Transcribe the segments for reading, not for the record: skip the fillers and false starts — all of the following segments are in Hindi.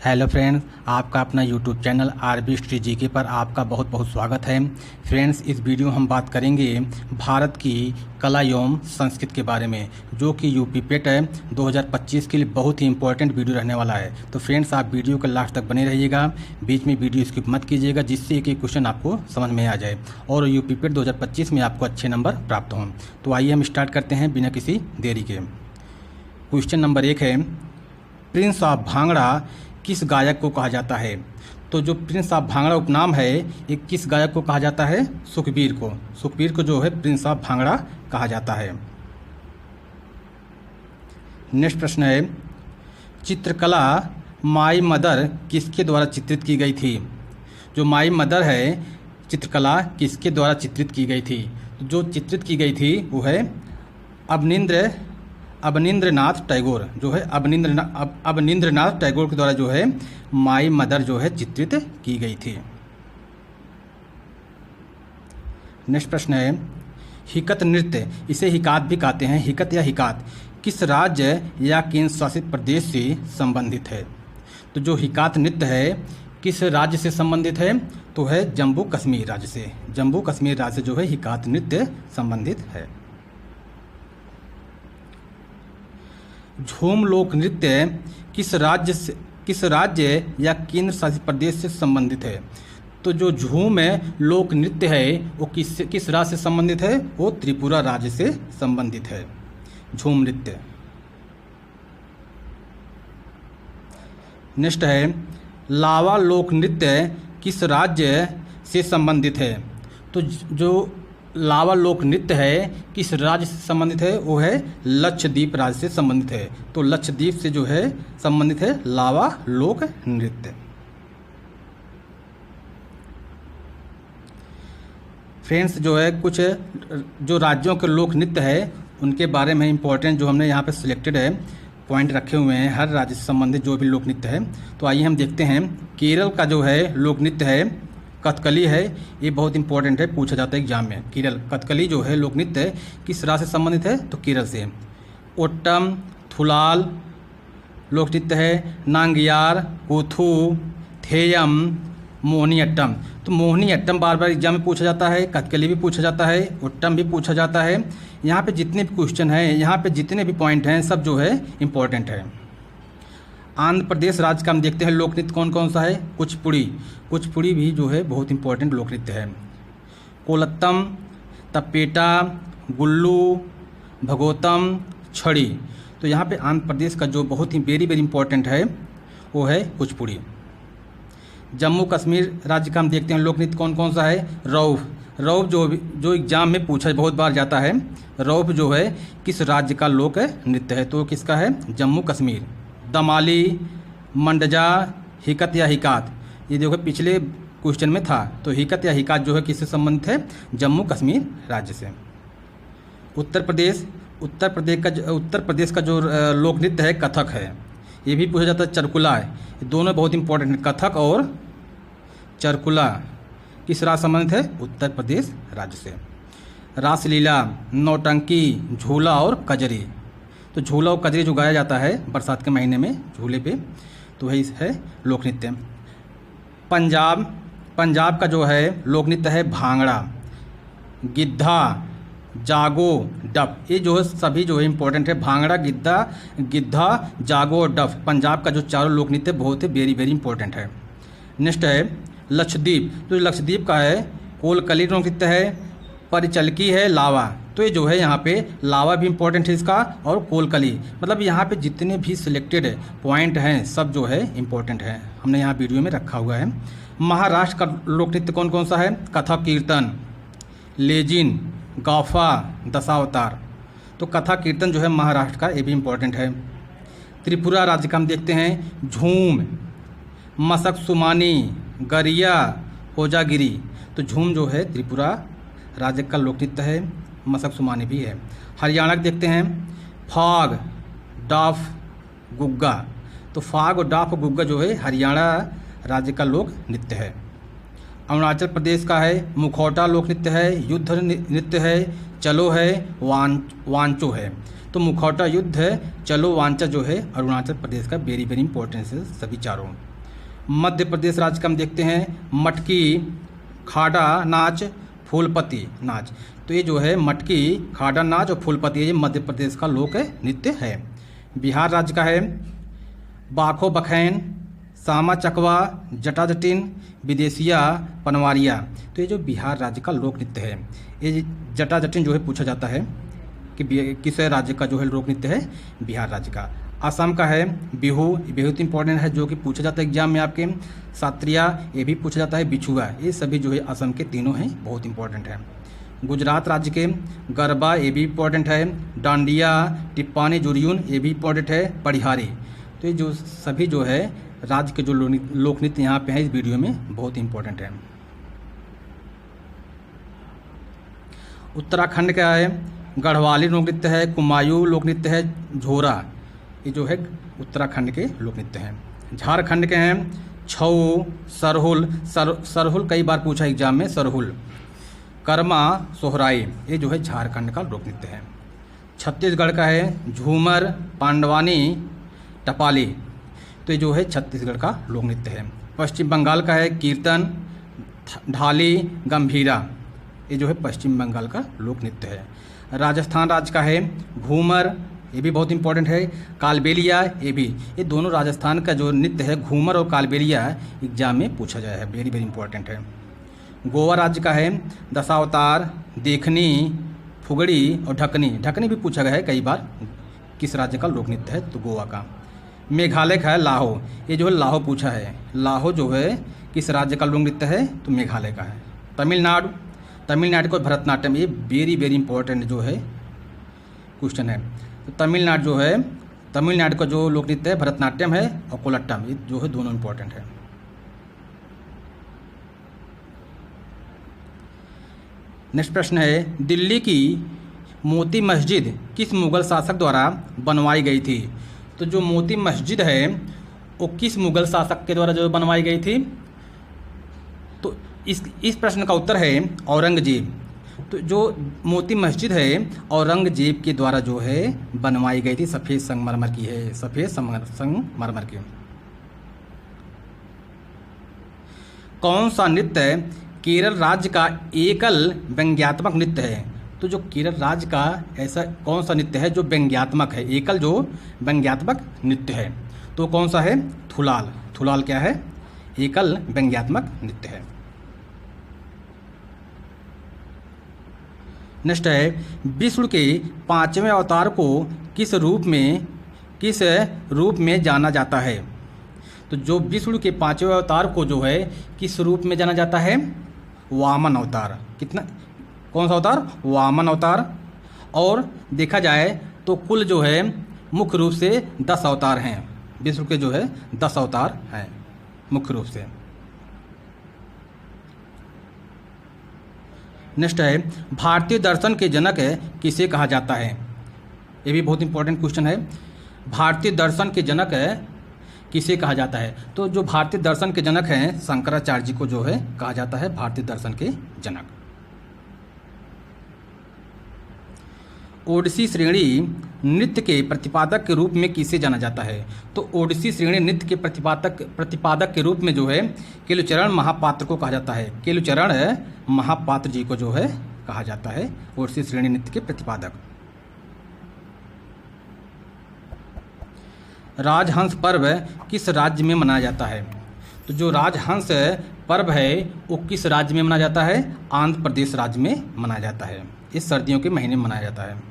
हेलो फ्रेंड्स, आपका अपना YouTube channel RB history GK पर आपका बहुत बहुत स्वागत है। फ्रेंड्स, इस वीडियो में हम बात करेंगे भारत की कला एवं संस्कृति के बारे में, जो कि यूपी पेट 2025 के लिए बहुत ही इंपॉर्टेंट वीडियो रहने वाला है। तो फ्रेंड्स, आप वीडियो के लास्ट तक बने रहिएगा, बीच में वीडियो स्किप मत कीजिएगा, जिससे एक एक क्वेश्चन आपको समझ में आ जाए और यूपी पेट 2025 में आपको अच्छे नंबर प्राप्त हों। तो आइए हम स्टार्ट करते हैं बिना किसी देरी के। क्वेश्चन नंबर 1 है, प्रिंस ऑफ भांगड़ा किस गायक को कहा जाता है? तो जो प्रिंस ऑफ भांगड़ा उपनाम है, ये किस गायक को कहा जाता है? सुखबीर को। सुखबीर को जो है प्रिंस ऑफ भांगड़ा कहा जाता है। नेक्स्ट प्रश्न है, चित्रकला माई मदर किसके द्वारा चित्रित की गई थी? जो माई मदर है, चित्रकला किसके द्वारा चित्रित की गई थी? जो चित्रित की गई थी वो है अवनींद्रनाथ टैगोर, जो है अवनींद्रनाथ टैगोर के द्वारा जो है माई मदर जो है चित्रित की गई थी। नेक्स्ट प्रश्न है, हिकत नृत्य, इसे हिकात भी कहते हैं, हिकत या हिकात, किस राज्य या केंद्र शासित प्रदेश से संबंधित है? तो जो हिकात नृत्य है किस राज्य से संबंधित है? तो है जम्मू कश्मीर राज्य से। जम्मू कश्मीर राज्य से जो है हिकात नृत्य संबंधित है। झूम लोक नृत्य किस राज्य या केंद्र शासित प्रदेश से संबंधित है? तो जो झूम लोक नृत्य है वो किस राज्य से संबंधित है? वो त्रिपुरा राज्य से संबंधित है, झूम नृत्य। नेक्स्ट है, लावा लोक नृत्य किस राज्य से संबंधित है? तो जो लावा लोक नृत्य है किस राज्य से संबंधित है? वो है लक्षद्वीप राज्य से संबंधित है। तो लक्षद्वीप से जो है संबंधित है लावा लोक नृत्य। फ्रेंड्स, जो है कुछ जो राज्यों के लोक नृत्य है उनके बारे में इंपॉर्टेंट जो हमने यहाँ पे सिलेक्टेड है पॉइंट रखे हुए हैं, हर राज्य से संबंधित जो भी लोक नृत्य है। तो आइए हम देखते हैं। केरल का जो है लोक नृत्य है कथकली है, ये बहुत इंपॉर्टेंट है, पूछा जाता है एग्जाम में। केरल कथकली जो है लोक नृत्य है किस राज्य से संबंधित है? तो केरल से। ओट्टम थुलाल लोक नृत्य है, नांगियार, कूथू, थेयम, मोहिनीअट्टम। तो मोहिनीअट्टम बार बार एग्जाम में पूछा जाता है, कथकली भी पूछा जाता है, ओट्टम भी पूछा जाता है। यहाँ पे जितने भी क्वेश्चन हैं, यहाँ पे जितने भी पॉइंट हैं, सब जो है इंपॉर्टेंट है। आंध्र प्रदेश राज्य का हम देखते हैं लोक नृत्य कौन कौन सा है? कुचिपुड़ी। कुचिपुड़ी भी जो है बहुत इंपॉर्टेंट लोक नृत्य है। कोलत्तम, तपेटा, गुल्लू, भगोतम, छड़ी। तो यहाँ पे आंध्र प्रदेश का जो बहुत ही वेरी वेरी इंपॉर्टेंट है वो है कुचिपुड़ी। जम्मू कश्मीर राज्य का हम देखते हैं लोक नृत्य कौन कौन सा है? रौफ। रौफ जो एग्जाम में पूछा बहुत बार जाता है। रौफ जो है किस राज्य का लोक नृत्य है? तो किसका है? जम्मू कश्मीर। दमाली, मंडजा, हिकत या हिकात, ये देखो पिछले क्वेश्चन में था। तो हिकत या हिकात जो है किससे संबंधित है? जम्मू कश्मीर राज्य से। उत्तर प्रदेश का जो लोक नृत्य है कथक है, ये भी पूछा जाता है। चरकुला है, ये दोनों बहुत इंपॉर्टेंट है, कथक और चरकुला किस राज्य संबंधित है? उत्तर प्रदेश राज्य से। रासलीला, नौटंकी, झूला और कजरी। तो झूला और कजरी जो गाया जाता है बरसात के महीने में झूले पे, तो वही है लोक नृत्य। पंजाब का जो है लोक नृत्य है भांगड़ा, गिद्धा, जागो, डफ। ये जो है सभी जो है इंपॉर्टेंट है। भांगड़ा, गिद्धा, जागो और डफ, पंजाब का जो चारों लोक नृत्य बहुत ही वेरी वेरी इंपॉर्टेंट है। नेक्स्ट है लक्षद्वीप। तो लक्षद्वीप का है कोलकली लोक नृत्य है, परिचलकी है, लावा। तो ये जो है यहाँ पे लावा भी इंपॉर्टेंट है इसका, और कोलकली। मतलब यहाँ पे जितने भी सिलेक्टेड पॉइंट हैं सब जो है इंपॉर्टेंट है, हमने यहाँ वीडियो में रखा हुआ है। महाराष्ट्र का लोक नृत्य कौन कौन सा है? कथक कीर्तन, लेजिन, गाफा, दशावतार। तो कथक कीर्तन जो है महाराष्ट्र का, ये भी इंपॉर्टेंट है। त्रिपुरा राज्य का हम देखते हैं झूम, मसक सुमानी, गरिया, होजागिरी। तो झूम जो है त्रिपुरा राज्य का लोक नृत्य है, मसक सुमानी भी है। हरियाणा के देखते हैं फाग, डाफ, गुग्गा। तो फाग और डाफ और गुग्गा जो है हरियाणा राज्य का लोक नृत्य है। अरुणाचल प्रदेश का है मुखौटा लोक नृत्य है, युद्ध नृत्य है, चलो है, वांचो है। तो मुखौटा युद्ध है, चलो वांचा जो है अरुणाचल प्रदेश का वेरी वेरी इंपॉर्टेंट है सभी चारों। मध्य प्रदेश राज्य का हम देखते हैं मटकी, खाड़ा नाच, फूलपति नाच। तो ये जो है मटकी, खाड़ा नाच और फूलपति, ये मध्य प्रदेश का लोक नृत्य है। बिहार राज्य का है बाखो बखैन, सामा चकवा, जटा जटिन, विदेशिया, पनवारिया। तो ये जो बिहार राज्य का लोक नृत्य है, ये जटा जटिन जो है पूछा जाता है कि किस राज्य का जो है लोक नृत्य है, बिहार राज्य का। असम का है बिहू, बहुत इंपॉर्टेंट है, जो कि पूछा जाता है एग्जाम में आपके। सात्रिया, ये भी पूछा जाता है। बिछुआ, ये सभी जो है असम के तीनों हैं, बहुत इंपॉर्टेंट है। गुजरात राज्य के गरबा, ये भी इंपॉर्टेंट है। डांडिया, टिप्पानी जुरियून, ये भी इंपॉर्टेंट है। पढ़िहारी। तो ये जो सभी जो है राज्य के जो लोक नृत्य यहाँ पे हैं इस वीडियो में, बहुत इंपॉर्टेंट है। उत्तराखंड का है गढ़वाली लोक नृत्य है, कुमायूं लोक नृत्य है, झोरा, ये जो है उत्तराखंड के लोक नृत्य हैं। झारखंड के हैं छऊ, सरहुल, सरहुल कई बार पूछा एग्जाम में, सरहुल, कर्मा, सोहराई, ये जो है झारखंड का लोक नृत्य है। छत्तीसगढ़ का है झूमर, पांडवानी, टपाली, तो ये जो है छत्तीसगढ़ का लोक नृत्य है। पश्चिम बंगाल का है कीर्तन, ढाली, गंभीरा, ये जो है पश्चिम बंगाल का लोक नृत्य है। राजस्थान राज्य का है घूमर, ये भी बहुत इंपॉर्टेंट है। कालबेलिया, ये दोनों राजस्थान का जो नृत्य है, घूमर और कालबेलिया, एग्जाम में पूछा जाए है, वेरी वेरी इंपॉर्टेंट है। गोवा राज्य का है दशावतार, देखनी, फुगड़ी और ढकनी, ढकनी भी पूछा गया है कई बार, किस राज्य का लोक नृत्य है, तो गोवा का। मेघालय का है लाहो, ये जो है लाहो पूछा है, लाहो जो है किस राज्य का लोक नृत्य है, तो मेघालय का है। तमिलनाडु, तमिलनाडु को भरतनाट्यम, ये वेरी वेरी इंपॉर्टेंट जो है क्वेश्चन है। तो तमिलनाडु जो है, तमिलनाडु का जो लोक नृत्य है भरतनाट्यम है और कोलट्टम, ये जो है दोनों इंपॉर्टेंट है। नेक्स्ट प्रश्न है दिल्ली की मोती मस्जिद किस मुगल शासक द्वारा बनवाई गई थी। तो जो मोती मस्जिद है वो किस मुगल शासक के द्वारा जो बनवाई गई थी, तो इस प्रश्न का उत्तर है औरंगजेब। तो जो मोती मस्जिद है औरंगजेब के द्वारा जो है बनवाई गई थी, सफ़ेद संगमरमर की है, सफ़ेद संगमरमर की। कौन सा नृत्य केरल राज्य का एकल व्यंग्यात्मक नृत्य है। तो जो केरल राज्य का ऐसा कौन सा नृत्य है जो व्यंग्यात्मक है, एकल जो व्यंग्यात्मक नृत्य है, तो कौन सा है, थुलाल। थुलाल क्या है, एकल व्यंग्यात्मक नृत्य है। नेक्स्ट है विष्णु के 5वें अवतार को किस रूप में जाना जाता है। तो जो विष्णु के 5वें अवतार को जो है किस रूप में जाना जाता है, वामन अवतार। कौन सा अवतार, वामन अवतार। और देखा जाए तो कुल जो है मुख्य रूप से 10 अवतार हैं, विष्णु के जो है 10 अवतार हैं मुख्य रूप से। नेक्स्ट है भारतीय दर्शन के जनक किसे कहा जाता है। ये भी बहुत इंपॉर्टेंट क्वेश्चन है, भारतीय दर्शन के जनक किसे कहा जाता है। तो जो भारतीय दर्शन के जनक हैं शंकराचार्य जी को जो है कहा जाता है भारतीय दर्शन के जनक। ओडिसी श्रेणी नृत्य के प्रतिपादक के रूप में किसे जाना जाता है। तो ओडिसी श्रेणी नृत्य के प्रतिपादक के रूप में जो है केलुचरण महापात्र को कहा जाता है। केलुचरण महापात्र जी को जो है कहा जाता है ओडिसी श्रेणी नृत्य के प्रतिपादक। राजहंस पर्व किस राज्य में मनाया जाता है। तो जो राजहंस पर्व है वो किस राज्य में मनाया जाता है, आंध्र प्रदेश राज्य में मनाया जाता है। इस सर्दियों के महीने में मनाया जाता है।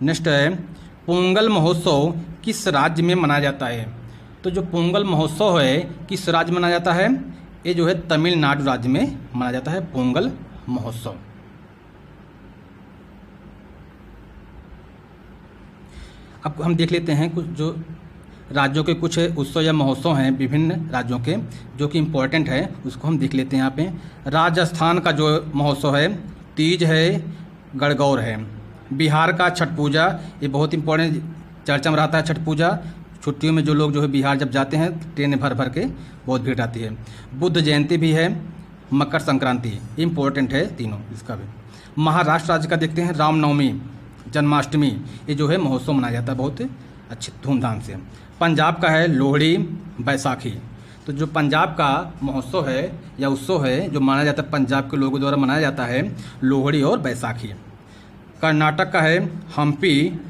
नेक्स्ट है पोंगल महोत्सव किस राज्य में मनाया जाता है। तो जो पोंगल महोत्सव है किस राज्य में मनाया जाता है, ये जो है तमिलनाडु राज्य में मनाया जाता है पोंगल महोत्सव। अब हम देख लेते हैं कुछ जो राज्यों के कुछ उत्सव या महोत्सव हैं विभिन्न राज्यों के जो कि इम्पोर्टेंट है, उसको हम देख लेते हैं यहाँ पे। राजस्थान का जो महोत्सव है तीज है, गणगौर है। बिहार का छठ पूजा, ये बहुत इंपॉर्टेंट चर्चा में रहता है छठ पूजा। छुट्टियों में जो लोग जो है बिहार जब जाते हैं ट्रेन भर भर के बहुत भीड़ आती है। बुद्ध जयंती भी है, मकर संक्रांति इम्पोर्टेंट है तीनों इसका भी। महाराष्ट्र राज्य का देखते हैं रामनवमी, जन्माष्टमी, ये जो है महोत्सव मनाया जाता है बहुत अच्छे धूमधाम से। पंजाब का है लोहड़ी, बैसाखी। तो जो पंजाब का महोत्सव है या उत्सव है जो माना जाता है, पंजाब के लोगों द्वारा मनाया जाता है, लोहड़ी और बैसाखी। कर्नाटक का है हम्पी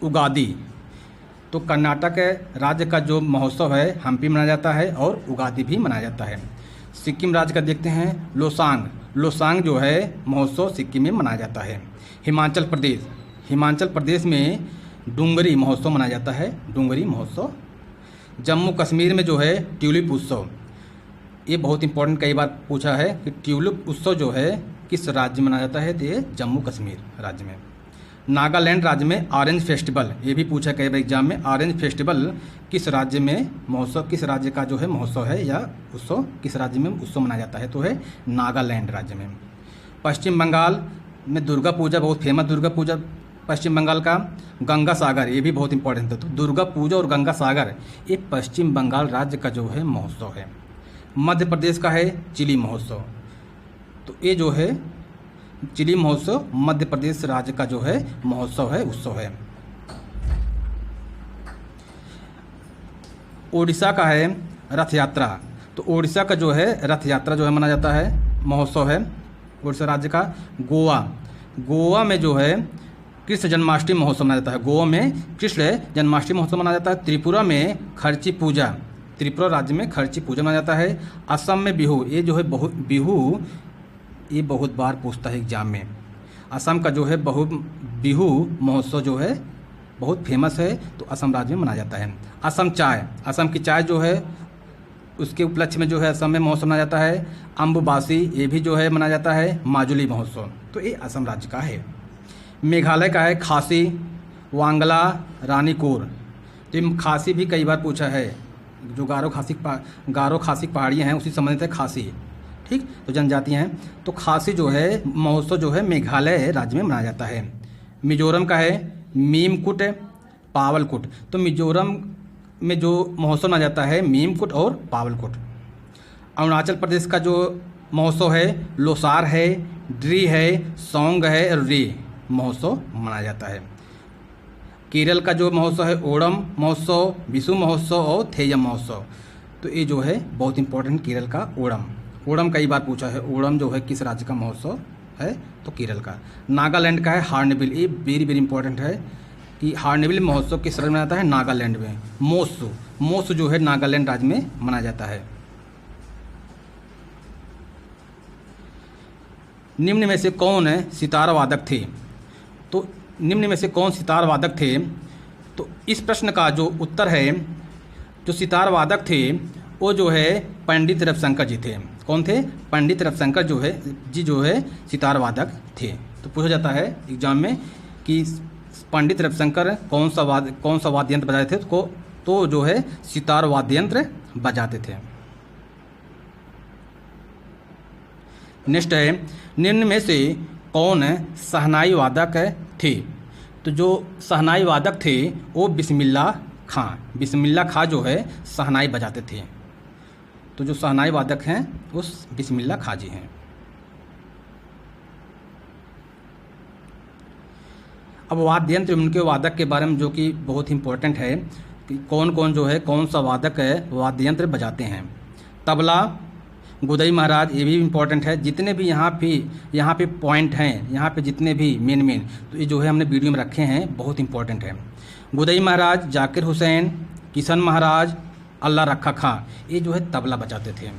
उगादी। तो कर्नाटक राज्य का जो महोत्सव है हम्पी मनाया जाता है और उगादी भी मनाया जाता है। सिक्किम राज्य का देखते हैं लोसांग। लोसांग जो है महोत्सव सिक्किम में मनाया जाता है। हिमाचल प्रदेश में डूंगरी महोत्सव मनाया जाता है, डूंगरी महोत्सव। जम्मू कश्मीर में जो है ट्यूलिप उत्सव, ये बहुत इंपॉर्टेंट कई बार पूछा है कि ट्यूलिप उत्सव जो है किस राज्य में मनाया जाता है, तो ये जम्मू कश्मीर राज्य में। नागालैंड राज्य में ऑरेंज फेस्टिवल, ये भी पूछा कई बार एग्जाम में, ऑरेंज फेस्टिवल किस राज्य में महोत्सव, किस राज्य का जो है महोत्सव है या उत्सव, किस राज्य में उत्सव मनाया जाता है, तो है नागालैंड राज्य में। पश्चिम बंगाल में दुर्गा पूजा, बहुत फेमस दुर्गा पूजा पश्चिम बंगाल का। गंगा सागर, ये भी बहुत इंपॉर्टेंट है। तो दुर्गा पूजा और गंगा सागर ये पश्चिम बंगाल राज्य का जो है महोत्सव है। मध्य प्रदेश का है चिली महोत्सव। तो ये जो है चिली महोत्सव मध्य प्रदेश राज्य का जो है महोत्सव है, उत्सव है। ओडिशा का है रथ यात्रा। तो ओडिशा का जो है रथ यात्रा जो है मनाया जाता है, महोत्सव है ओडिशा राज्य का। गोवा में जो है कृष्ण जन्माष्टमी महोत्सव मनाया जाता है, गोवा में कृष्ण जन्माष्टमी महोत्सव मनाया जाता है। त्रिपुरा में खर्ची पूजा, त्रिपुरा राज्य में खर्ची पूजा मनाया जाता है। असम में बिहू, ये जो है बिहू ये बहुत बार पूछता है एग्जाम में। असम का जो है बिहू महोत्सव जो है बहुत फेमस है, तो असम राज्य में मनाया जाता है। असम चाय, असम की चाय जो है उसके उपलक्ष्य में जो है असम में महोत्सव मनाया जाता है। अम्बुबासी, ये भी जो है मनाया जाता है। माजुली महोत्सव, तो ये असम राज्य का है। मेघालय का है खासी, वांगला, रानीकोर। तो ये खासी भी कई बार पूछा है, जो गारो खासी पहाड़ियाँ हैं उसी संबंधित है खासी, ठीक। तो जनजातियाँ हैं। तो खासी जो है महोत्सव जो है मेघालय राज्य में मनाया जाता है। मिजोरम का है मीमकुट, पावलकुट। तो मिजोरम में जो महोत्सव मनाया जाता है मीमकुट और पावलकुट। अरुणाचल प्रदेश का जो महोत्सव है लोसार है, ड्री है, सौंग है और रे महोत्सव मनाया जाता है। केरल का जो महोत्सव है ओणम महोत्सव, विशु महोत्सव और थेयम महोत्सव। तो ये जो है बहुत इंपॉर्टेंट केरल का ओणम कई बार पूछा है। ओणम जो है किस राज्य का महोत्सव है, तो केरल का। नागालैंड का है हार्नबिल, ये वेरी वेरी इंपॉर्टेंट है कि हार्नबिल महोत्सव किस राज्य में मनाया जाता है, नागालैंड में। मोसु जो है नागालैंड राज्य में मनाया जाता है। निम्न में से कौन सितार वादक थे? तो निम्न में से कौन सितार वादक थे? तो इस प्रश्न का जो उत्तर है, जो सितार वादक थे वो जो है पंडित रविशंकर जी थे। कौन थे? पंडित रविशंकर जो है सितार वादक थे। तो पूछा जाता है एग्जाम में कि पंडित रविशंकर कौन सा वाद्य यंत्र बजाते थे, तो जो है सितार वाद्य यंत्र बजाते थे। नेक्स्ट है निम्न में से कौन शहनाई वादक थे? तो जो शहनाई वादक थे वो बिस्मिल्लाह खां जो है शहनाई बजाते थे। तो जो शहनाई वादक हैं वो बिस्मिल्लाह खां जी हैं। अब वाद्य यंत्र उनके वादक के बारे में जो कि बहुत इंपॉर्टेंट है कि कौन कौन जो है कौन सा वादक है वाद्य यंत्र बजाते हैं। तबला, गुदई महाराज, ये भी इम्पोर्टेंट है। जितने भी यहाँ पे पॉइंट हैं, यहाँ पे जितने भी मेन तो ये जो है हमने वीडियो में रखे हैं, बहुत इंपॉर्टेंट है। गुदई महाराज, जाकिर हुसैन, किशन महाराज, अल्लाह रखा खां, ये जो है तबला बजाते थे।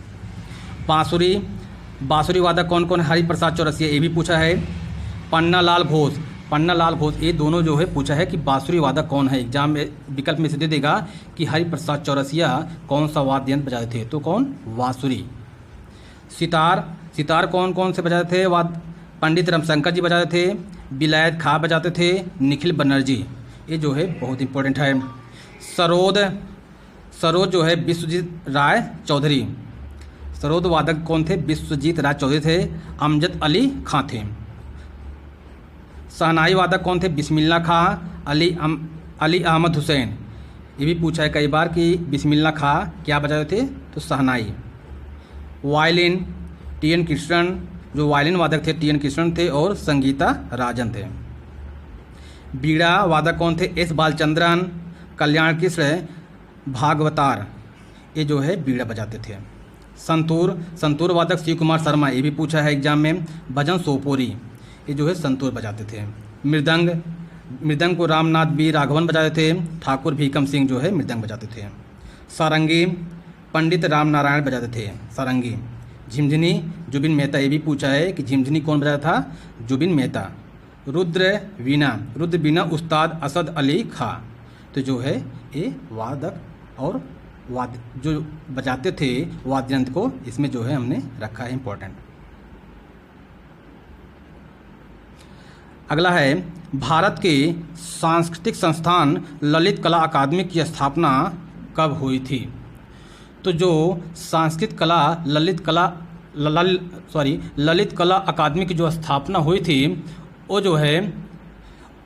बांसुरी वादक कौन कौन? हरि प्रसाद चौरसिया, ये भी पूछा है। पन्ना लाल घोष, ये दोनों जो है पूछा है कि बांसुरी वादक कौन है। एग्जाम में विकल्प में से दे देगा कि हरि प्रसाद चौरसिया कौन सा वाद्य यंत्र बजाते थे, तो कौन? बांसुरी। सितार कौन कौन से बजाते थे? पंडित रविशंकर जी बजाते थे, विलायत खां बजाते थे, निखिल बनर्जी, ये जो है बहुत इंपॉर्टेंट है। सरोद जो है विश्वजीत राय चौधरी। सरोद वादक कौन थे? विश्वजीत राय चौधरी थे। अमजद अली खां थे। शहनाई वादक कौन थे? बिस्मिल्लाह खां, अली अहमद हुसैन। ये भी पूछा है कई बार कि बिस्मिल्लाह खां क्या बजाते थे, तो शहनाई। Violin, TN. कृष्णन, जो वायलिन वादक थे टी.एन. कृष्णन थे और संगीता राजन थे। बीड़ा वादक कौन थे? एस बालचंद्रन, कल्याण कृष्ण भागवतार, ये जो है बीड़ा बजाते थे। संतूर वादक शिव कुमार शर्मा, ये भी पूछा है एग्जाम में। भजन सोपोरी, ये जो है संतूर बजाते थे। मृदंग को रामनाथ बी राघवन बजाते थे। ठाकुर भीकम सिंह जो है मृदंग बजाते थे। सारंगी पंडित राम नारायण बजाते थे सारंगी। झिंझनी जुबिन मेहता, ये भी पूछा है कि झिंझनी कौन बजाता था? जुबिन मेहता। रुद्र बीना उस्ताद असद अली खां, तो जो है ये वादक और जो बजाते थे वाद्य यंत्र को, इसमें जो है हमने रखा है इम्पोर्टेंट। अगला है भारत के सांस्कृतिक संस्थान ललित कला अकादमी की स्थापना कब हुई थी? तो जो सांस्कृतिक कला ललित कला अकादमी की जो स्थापना हुई थी वो जो है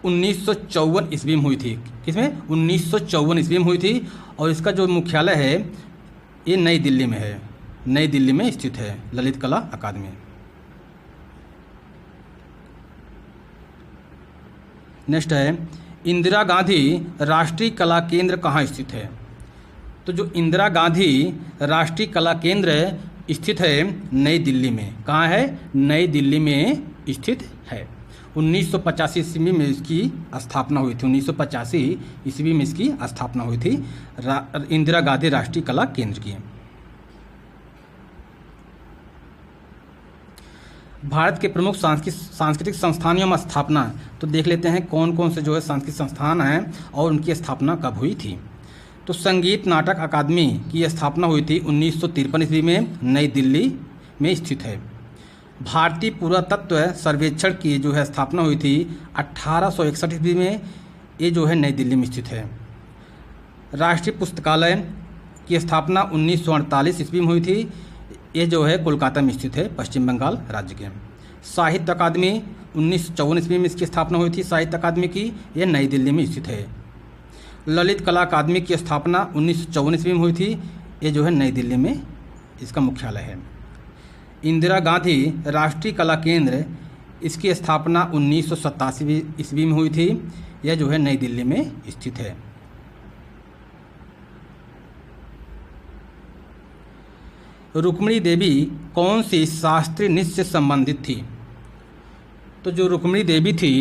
1954 ईस्वी में हुई थी। किसमें? 1954 ईस्वी में हुई थी। और इसका जो मुख्यालय है ये नई दिल्ली में है, नई दिल्ली में स्थित है ललित कला अकादमी। नेक्स्ट है इंदिरा गांधी राष्ट्रीय कला केंद्र कहाँ स्थित है? तो जो इंदिरा गांधी राष्ट्रीय कला केंद्र स्थित है नई दिल्ली में। कहाँ है? नई दिल्ली में स्थित है। 1985 ईस्वी में इसकी स्थापना हुई थी। 1985 ईस्वी में इसकी स्थापना हुई थी इंदिरा गांधी राष्ट्रीय कला केंद्र की। भारत के प्रमुख सांस्कृतिक संस्थानों में स्थापना, तो देख लेते हैं कौन कौन से जो है सांस्कृतिक संस्थान हैं और उनकी स्थापना कब हुई थी। तो संगीत नाटक अकादमी की स्थापना हुई थी 1953 ईस्वी में, नई दिल्ली में स्थित है। भारतीय पुरातत्व सर्वेक्षण की जो है स्थापना हुई थी 1861 ईस्वी में, ये जो है नई दिल्ली में स्थित है। राष्ट्रीय पुस्तकालय की स्थापना 1948 ईस्वी में हुई थी, ये जो है कोलकाता में स्थित है, पश्चिम बंगाल राज्य के। साहित्य अकादमी 1954 ईस्वी में इसकी स्थापना हुई थी, साहित्य अकादमी की, ये नई दिल्ली में स्थित है। ललित कला अकादमी की स्थापना 1954 ईस्वी में हुई थी, ये जो है नई दिल्ली में इसका मुख्यालय है। इंदिरा गांधी राष्ट्रीय कला केंद्र, इसकी स्थापना 1987 ईस्वी में हुई थी, यह जो है नई दिल्ली में स्थित है। रुक्मिणी देवी कौन सी शास्त्रीय नृत्य से संबंधित थी? तो जो रुक्मिणी देवी थी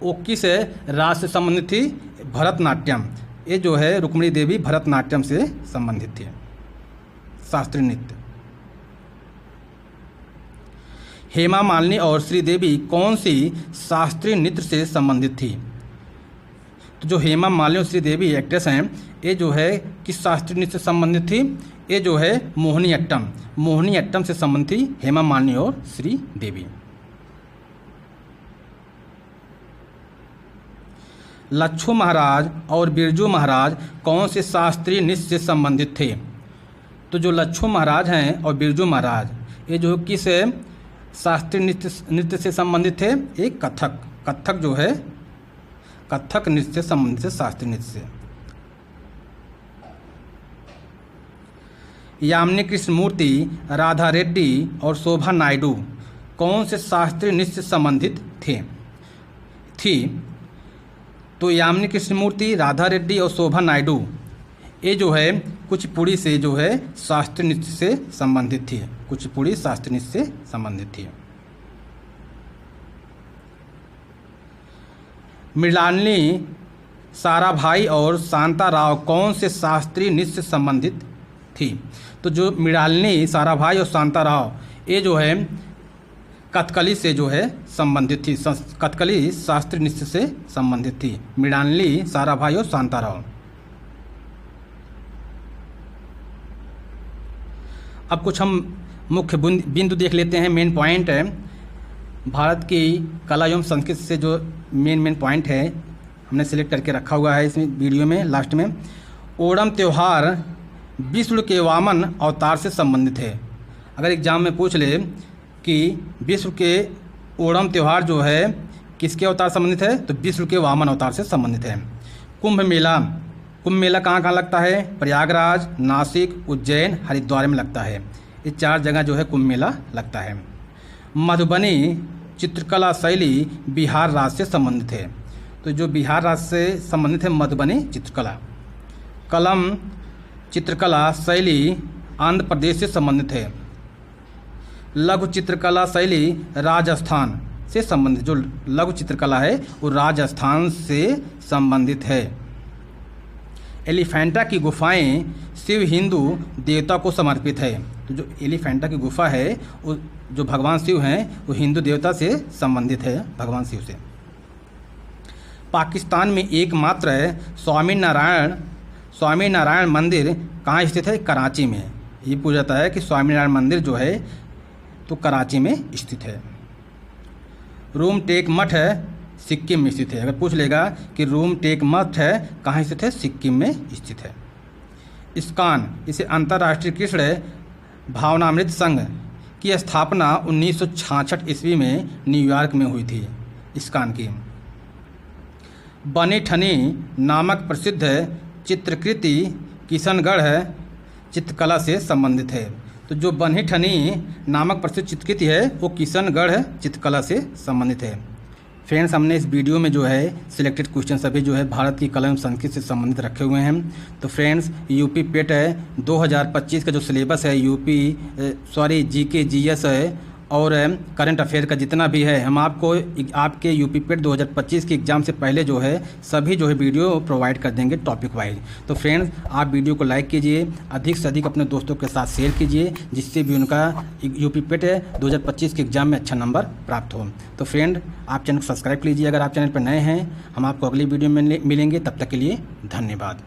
वो किस राज से संबंधित थी? भरतनाट्यम। ये जो है रुक्मिणी देवी भरतनाट्यम से संबंधित थी, शास्त्रीय नृत्य। हेमा मालिनी और श्रीदेवी कौन सी शास्त्रीय नृत्य से संबंधित थी? तो जो हेमा मालिनी और श्रीदेवी एक्ट्रेस हैं, ये जो है किस शास्त्रीय नृत्य से संबंधित थी? ये जो है मोहिनीअट्टम से संबंधित थी हेमा मालिनी और श्रीदेवी। लच्छू महाराज और बिरजू महाराज कौन से शास्त्रीय नृत्य से संबंधित थे? तो जो लच्छू महाराज हैं और बिरजू महाराज, ये जो किस शास्त्रीय नृत्य से संबंधित थे? एक कथक जो है कथक नृत्य से संबंधित है, शास्त्रीय नृत्य से। यामिनी कृष्णमूर्ति, राधा रेड्डी और शोभा नायडू कौन से शास्त्रीय नृत्य से संबंधित थी? तो यामिनी कृष्णमूर्ति, राधा रेड्डी और शोभा नायडू, ये जो है कुचिपुड़ी से जो है शास्त्रीय नृत्य से संबंधित थी, कुचिपुड़ी शास्त्रीय नृत्य से संबंधित थी। मृणालिनी साराभाई और शांताराव कौन से शास्त्रीय नृत्य से संबंधित थी? तो जो मृणालिनी साराभाई और शांताराव, ये जो है कथकली से जो है संबंधित थी, कथकली शास्त्रीय नृत्य से संबंधित थी मृणालिनी साराभाई और शांताराव। अब कुछ हम मुख्य बिंदु देख लेते हैं, मेन पॉइंट है भारत की कला एवं संस्कृति से जो मेन पॉइंट है हमने सिलेक्ट करके रखा हुआ है इसमें वीडियो में लास्ट में। ओणम त्यौहार विष्णु के वामन अवतार से संबंधित है। अगर एग्जाम में पूछ ले कि विष्णु के ओणम त्यौहार जो है किसके अवतार से संबंधित है, तो विष्णु के वामन अवतार से संबंधित है। कुंभ मेला कहाँ लगता है? प्रयागराज, नासिक, उज्जैन, हरिद्वार में लगता है। ये 4 जगह जो है कुंभ मेला लगता है। मधुबनी चित्रकला शैली बिहार राज्य से संबंधित है। तो जो बिहार राज्य से संबंधित है मधुबनी चित्रकला। कलम चित्रकला शैली आंध्र प्रदेश से संबंधित है। लघु चित्रकला शैली राजस्थान से संबंधित, जो लघु चित्रकला है वो राजस्थान से संबंधित है। एलिफेंटा की गुफाएं शिव हिंदू देवता को समर्पित है। तो जो एलिफेंटा की गुफा है वो जो भगवान शिव हैं वो हिंदू देवता से संबंधित है, भगवान शिव से। पाकिस्तान में एकमात्र स्वामी नारायण मंदिर कहाँ स्थित है? कराची में। ये पूछा जाता है कि स्वामी नारायण मंदिर जो है तो कराची में स्थित है। रूम टेक मठ है सिक्किम में स्थित है। अगर पूछ लेगा कि रूम टेक मठ है कहाँ स्थित है? सिक्किम में स्थित है। इस्कॉन, इसे अंतर्राष्ट्रीय कृष्ण भावनामृत संघ की स्थापना 1966 ईस्वी में न्यूयॉर्क में हुई थी। इस्कॉन की बनी ठनी नामक प्रसिद्ध चित्रकृति किशनगढ़ चित्रकला से संबंधित है। तो जो बनी ठनी नामक प्रसिद्ध चित्रकृति है वो किशनगढ़ चित्रकला से संबंधित है। फ्रेंड्स, हमने इस वीडियो में जो है सिलेक्टेड क्वेश्चन सभी जो है भारत की कला एवं संस्कृति से संबंधित रखे हुए हैं। तो फ्रेंड्स, यूपी पेट है 2025 का जो सिलेबस है जीके जीएस है और करंट अफेयर का जितना भी है, हम आपको आपके यूपी पेट 2025 के एग्ज़ाम से पहले जो है सभी जो है वीडियो प्रोवाइड कर देंगे टॉपिक वाइज। तो फ्रेंड्स, आप वीडियो को लाइक कीजिए, अधिक से अधिक अपने दोस्तों के साथ शेयर कीजिए, जिससे भी उनका यूपी पेट 2025 के एग्ज़ाम में अच्छा नंबर प्राप्त हो। तो फ्रेंड, आप चैनल को सब्सक्राइब कीजिए अगर आप चैनल पर नए हैं। हम आपको अगली वीडियो में मिलेंगे, तब तक के लिए धन्यवाद।